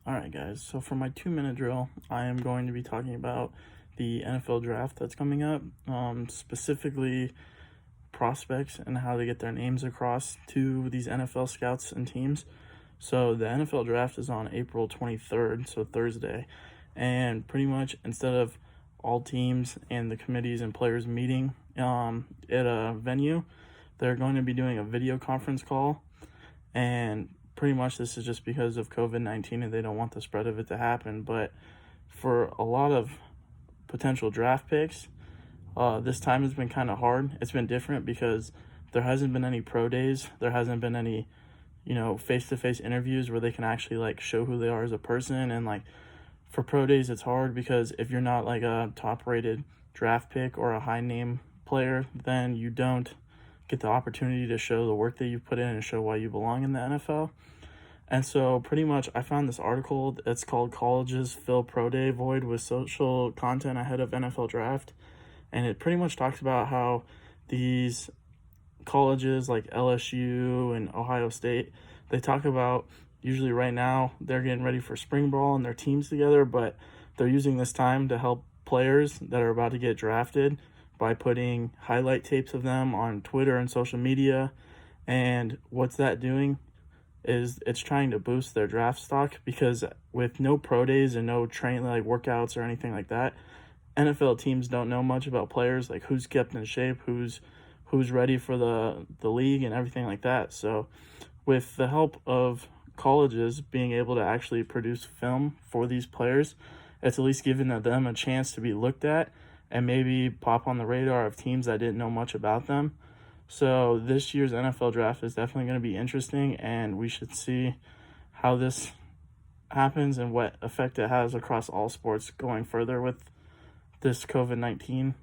All right, guys. So for my 2-minute drill, I am going to be talking about the NFL draft that's coming up, specifically prospects and how to get their names across to these NFL scouts and teams. So the NFL draft is on April 23rd, so Thursday. And pretty much instead of all teams and the committees and players meeting at a venue, they're going to be doing a video conference call. And pretty much this is just because of COVID-19 and they don't want the spread of it to happen. But for a lot of potential draft picks, this time has been kind of hard. It's been different because there hasn't been any pro days. There hasn't been any, face-to-face interviews where they can actually like show who they are as a person. And like for pro days, it's hard because if you're not like a top-rated draft pick or a high-name player, then you don't get the opportunity to show the work that you put in and show why you belong in the NFL. And so pretty much I found this article. It's called Colleges Fill Pro Day Void with Social Content Ahead of NFL Draft. And it pretty much talks about how these colleges like LSU and Ohio State, they talk about usually right now they're getting ready for spring ball and their teams together, but they're using this time to help players that are about to get drafted by putting highlight tapes of them on Twitter and social media. And what's that doing is it's trying to boost their draft stock, because with no pro days and no training like workouts or anything like that, NFL teams don't know much about players, like who's kept in shape, who's ready for the league and everything like that. So with the help of colleges being able to actually produce film for these players, it's at least giving them a chance to be looked at and maybe pop on the radar of teams that didn't know much about them. So this year's NFL draft is definitely going to be interesting, and we should see how this happens and what effect it has across all sports going further with this COVID-19